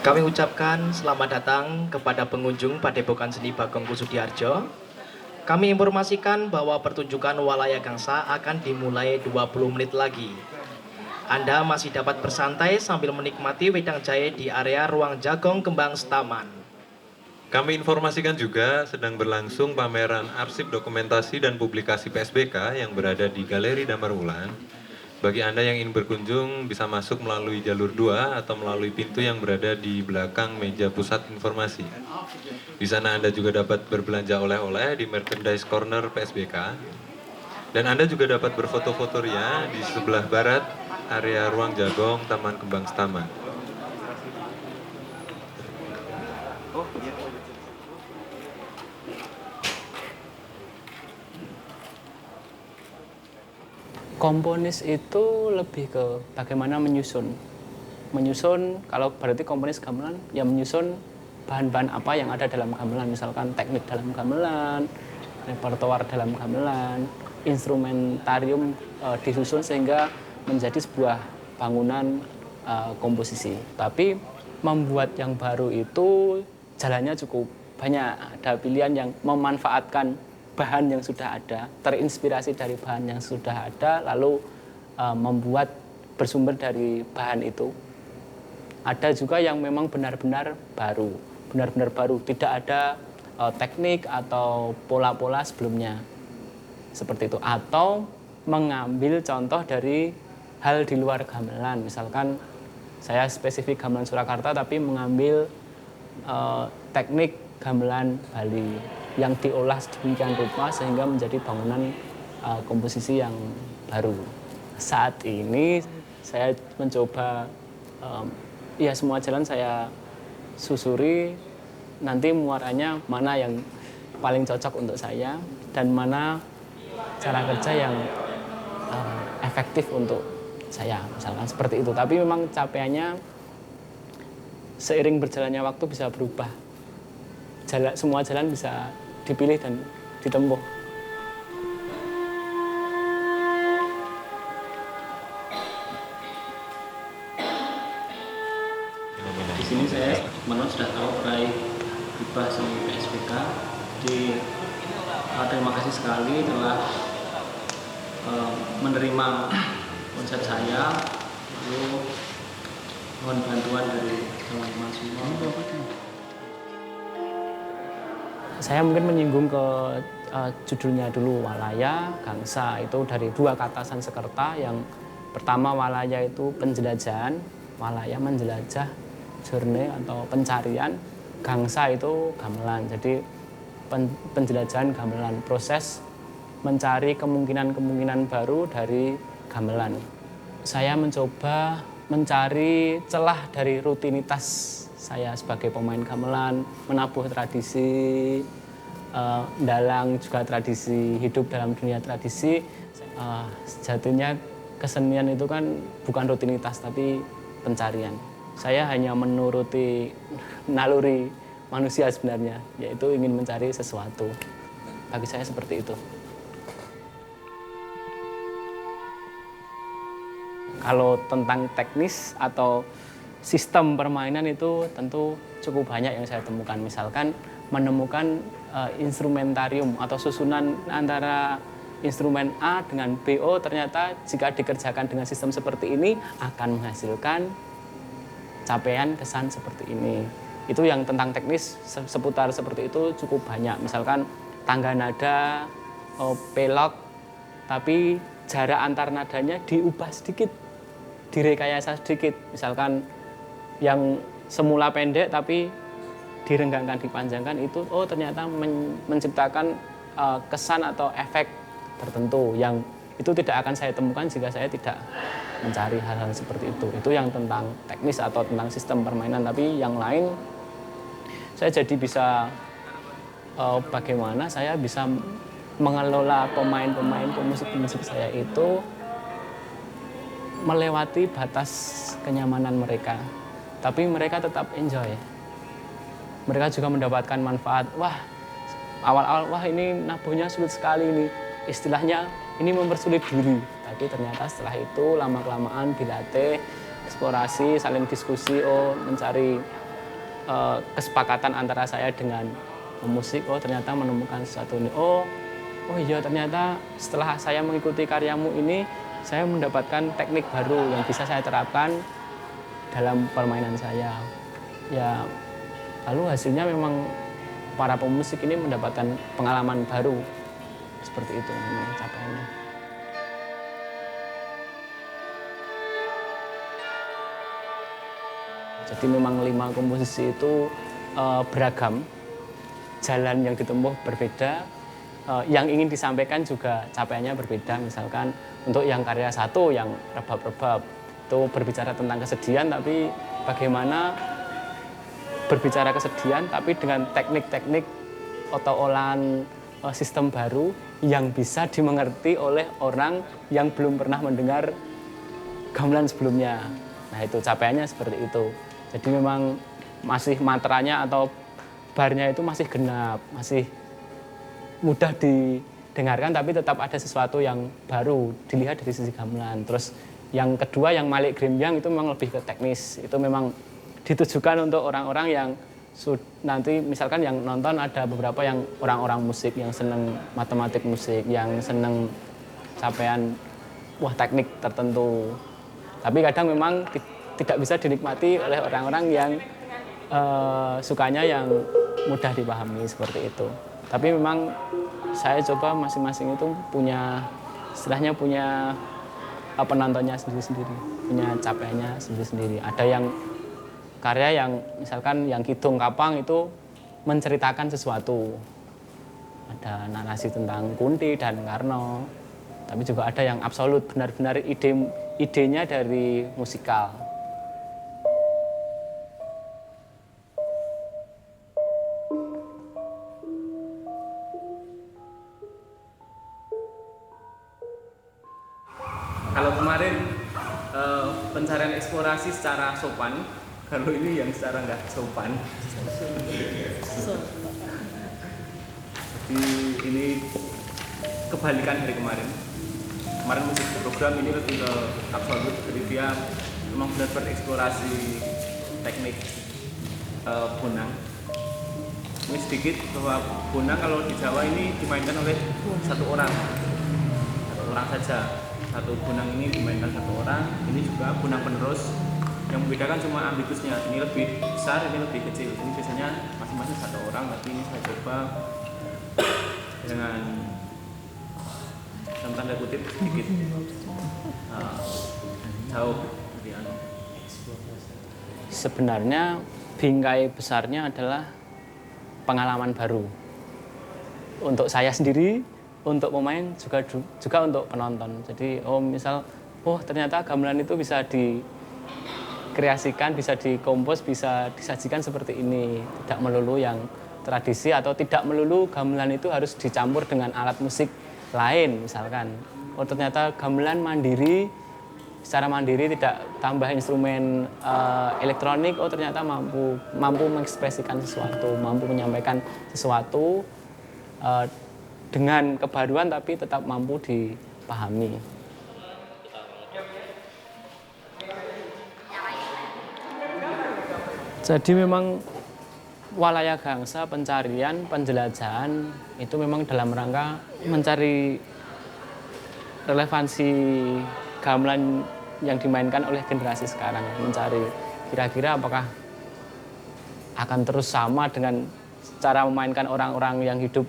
Kami ucapkan selamat datang kepada pengunjung Padepokan Seni Bagong Kusudiarjo. Kami informasikan bahwa pertunjukan Walaya Gangsa akan dimulai 20 menit lagi. Anda masih dapat bersantai sambil menikmati wedang jahe di area ruang Jagong Kembang Setaman. Kami informasikan juga sedang berlangsung pameran arsip dokumentasi dan publikasi PSBK yang berada di Galeri Damar Wulan. Bagi Anda yang ingin berkunjung bisa masuk melalui jalur 2 atau melalui pintu yang berada di belakang meja pusat informasi. Di sana Anda juga dapat berbelanja oleh-oleh di merchandise corner PSBK. Dan Anda juga dapat berfoto-foto ria di sebelah barat area ruang Jagong Taman Kembang Setaman. Komponis itu lebih ke bagaimana menyusun. Menyusun, kalau berarti komponis gamelan, ya menyusun bahan-bahan apa yang ada dalam gamelan. Misalkan teknik dalam gamelan, repertoar dalam gamelan, instrumentarium disusun sehingga menjadi sebuah bangunan komposisi. Tapi membuat yang baru itu jalannya cukup banyak. Ada pilihan yang memanfaatkan bahan yang sudah ada, terinspirasi dari bahan yang sudah ada, lalu membuat bersumber dari bahan itu. Ada juga yang memang benar-benar baru, tidak ada teknik atau pola-pola sebelumnya, seperti itu. Atau mengambil contoh dari hal di luar gamelan, misalkan saya spesifik gamelan Surakarta tapi mengambil teknik gamelan Bali yang diolah sedemikian rupa sehingga menjadi bangunan komposisi yang baru. Saat ini saya mencoba, ya semua jalan saya susuri, nanti muaranya mana yang paling cocok untuk saya dan mana cara kerja yang efektif untuk saya, misalkan seperti itu. Tapi memang capaiannya seiring berjalannya waktu bisa berubah. Semua jalan bisa dipilih dan ditempuh. Di sini saya sudah tahu peraih hibah seni PSBK. Terima kasih sekali telah menerima konsep saya. Lalu mohon bantuan dari teman-teman semua. Saya mungkin menyinggung ke judulnya dulu, Walaya Gangsa. Itu dari dua kata Sanskerta. Yang pertama walaya itu penjelajahan, walaya menjelajah, journey atau pencarian. Gangsa itu gamelan, jadi penjelajahan gamelan, proses mencari kemungkinan-kemungkinan baru dari gamelan. Saya mencoba mencari celah dari rutinitas saya sebagai pemain gamelan, menabuh tradisi, dalang juga tradisi, hidup dalam dunia tradisi. Sejatinya kesenian itu kan bukan rutinitas tapi pencarian. Saya hanya menuruti naluri manusia sebenarnya, yaitu ingin mencari sesuatu. Bagi saya seperti itu. Kalau tentang teknis atau sistem permainan itu tentu cukup banyak yang saya temukan. Misalkan menemukan instrumentarium atau susunan antara instrumen A dengan BO, ternyata jika dikerjakan dengan sistem seperti ini akan menghasilkan capaian kesan seperti ini. Itu yang tentang teknis seputar seperti itu cukup banyak. Misalkan tangga nada, pelok, tapi jarak antar nadanya diubah sedikit, direkayasa sedikit. Misalkan yang semula pendek tapi direnggangkan, dipanjangkan, itu ternyata menciptakan kesan atau efek tertentu yang itu tidak akan saya temukan jika saya tidak mencari hal-hal seperti itu. Itu yang tentang teknis atau tentang sistem permainan. Tapi yang lain saya jadi bisa bagaimana saya bisa mengelola pemain-pemain, pemusik-pemusik saya itu melewati batas kenyamanan mereka. Tapi mereka tetap enjoy. Mereka juga mendapatkan manfaat. Wah, awal-awal, wah ini nabuhnya sulit sekali ini. Istilahnya ini mempersulit diri. Tapi ternyata setelah itu lama-kelamaan dilatih, eksplorasi, saling diskusi, mencari kesepakatan antara saya dengan pemusik. Oh ternyata menemukan sesuatu ini. Oh iya ternyata setelah saya mengikuti karyamu ini saya mendapatkan teknik baru yang bisa saya terapkan dalam permainan saya. Ya lalu hasilnya memang para pemusik ini mendapatkan pengalaman baru. Seperti itu memang capaiannya. Jadi memang 5 komposisi itu beragam, jalan yang ditempuh berbeda, yang ingin disampaikan juga capaiannya berbeda. Misalkan untuk yang karya 1 yang rebab-rebab itu berbicara tentang kesedihan, tapi bagaimana berbicara kesedihan tapi dengan teknik-teknik atau olahan sistem baru yang bisa dimengerti oleh orang yang belum pernah mendengar gamelan sebelumnya. Nah itu capaiannya seperti itu. Jadi memang masih materanya atau barnya itu masih genap, masih mudah didengarkan tapi tetap ada sesuatu yang baru dilihat dari sisi gamelan. Terus yang kedua yang Malik Grimbyang itu memang lebih ke teknis. Itu memang ditujukan untuk orang-orang yang nanti misalkan yang nonton ada beberapa yang orang-orang musik yang seneng matematik musik, yang seneng capaian teknik tertentu. Tapi kadang memang tidak bisa dinikmati oleh orang-orang yang sukanya yang mudah dipahami seperti itu. Tapi memang saya coba masing-masing itu punya istilahnya punya penontonnya sendiri-sendiri, punya capaiannya sendiri-sendiri. Ada yang karya yang misalkan yang Kidung Kapang itu menceritakan sesuatu. Ada narasi tentang Kunti dan Karno. Tapi juga ada yang absolut benar-benar idenya dari musikal. Kalau kemarin pencarian eksplorasi secara sopan, kalau ini yang secara nggak sopan. Jadi ini kebalikan dari kemarin. Kemarin musik program ini lebih ke absolut, jadi dia memang benar-benar eksplorasi teknik bonang. Ini sedikit bahwa bonang kalau di Jawa ini dimainkan oleh satu orang saja. Satu bonang ini dimainkan satu orang, ini juga bonang penerus. Yang membedakan cuma ambitusnya, ini lebih besar, ini lebih kecil. Ini biasanya masing-masing satu orang, tapi ini saya coba dengan dalam tanda kutip sedikit jauh dari anu. Sebenarnya bingkai besarnya adalah pengalaman baru untuk saya sendiri, untuk pemain juga untuk penonton. Jadi misal ternyata gamelan itu bisa dikreasikan, bisa dikompos, bisa disajikan seperti ini. Tidak melulu yang tradisi atau tidak melulu gamelan itu harus dicampur dengan alat musik lain misalkan. Ternyata gamelan mandiri, secara mandiri tidak tambah instrumen elektronik, ternyata mampu mengekspresikan sesuatu, mampu menyampaikan sesuatu dengan kebaruan tapi tetap mampu dipahami. Jadi memang Walaya Gangsa, pencarian, penjelajahan itu memang dalam rangka mencari relevansi gamelan yang dimainkan oleh generasi sekarang. Mencari kira-kira apakah akan terus sama dengan cara memainkan orang-orang yang hidup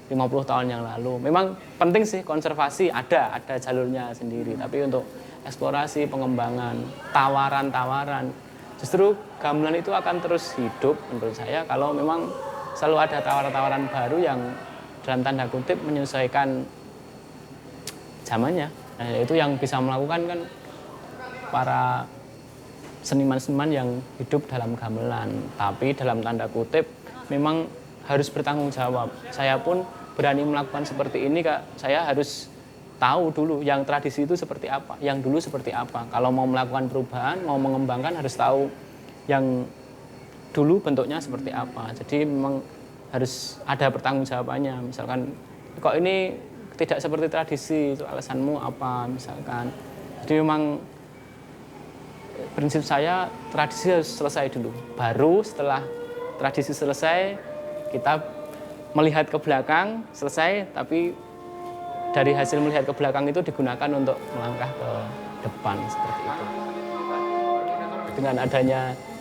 50 tahun yang lalu. Memang penting sih konservasi, ada jalurnya sendiri. Tapi untuk eksplorasi, pengembangan, tawaran-tawaran, justru gamelan itu akan terus hidup menurut saya kalau memang selalu ada tawaran-tawaran baru yang dalam tanda kutip menyesuaikan zamannya. Nah, itu yang bisa melakukan kan para seniman-seniman yang hidup dalam gamelan. Tapi dalam tanda kutip memang harus bertanggung jawab. Saya pun berani melakukan seperti ini, Kak. Saya harus tahu dulu yang tradisi itu seperti apa, yang dulu seperti apa. Kalau mau melakukan perubahan, mau mengembangkan harus tahu yang dulu bentuknya seperti apa. Jadi memang harus ada pertanggungjawabannya. Misalkan kok ini tidak seperti tradisi, itu alasanmu apa misalkan. Jadi memang prinsip saya tradisi harus selesai dulu. Baru setelah tradisi selesai, kita melihat ke belakang, selesai, tapi dari hasil melihat ke belakang itu digunakan untuk melangkah ke depan, seperti itu. Dengan adanya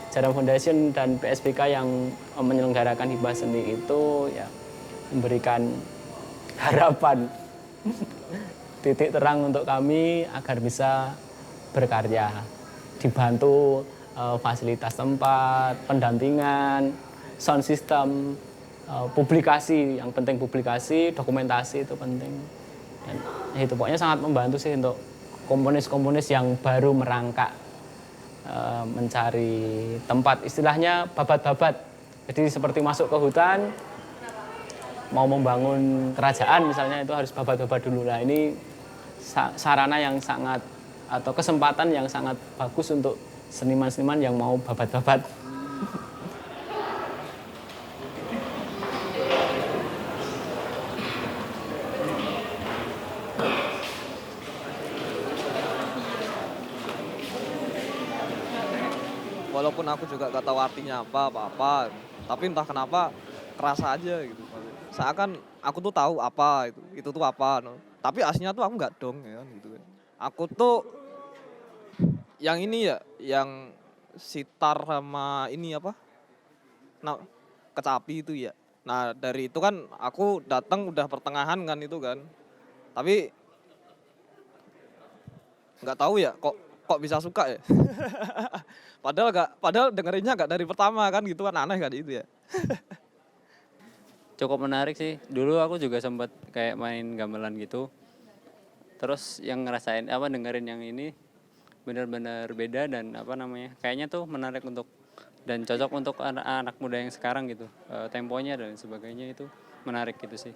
Jaram Foundation dan PSBK yang menyelenggarakan hibah seni itu ya memberikan harapan, titik terang untuk kami agar bisa berkarya, dibantu fasilitas tempat, pendampingan, sound system, publikasi, yang penting publikasi, dokumentasi itu penting. Dan itu pokoknya sangat membantu sih untuk komponis-komponis yang baru merangkak, mencari tempat, istilahnya babat-babat. Jadi seperti masuk ke hutan, mau membangun kerajaan misalnya, itu harus babat-babat dulu. Nah ini sarana yang sangat, atau kesempatan yang sangat bagus untuk seniman-seniman yang mau babat-babat. Walaupun aku juga gak tahu artinya apa-apa, tapi entah kenapa kerasa aja gitu. Seakan aku tuh tahu apa itu tuh apa, no. Tapi aslinya tuh aku nggak dong ya gitu. Aku tuh yang ini ya, yang sitar sama ini apa? Nah, kecapi itu ya. Nah dari itu kan aku datang udah pertengahan kan itu kan. Tapi nggak tahu ya kok bisa suka ya. Padahal dengerinnya nggak dari pertama kan gitu kan, aneh kan itu ya. Cukup menarik sih. Dulu aku juga sempat kayak main gamelan gitu. Terus yang ngerasain dengerin yang ini benar-benar beda dan kayaknya tuh menarik untuk dan cocok untuk anak-anak muda yang sekarang gitu. Temponya dan sebagainya itu menarik gitu sih.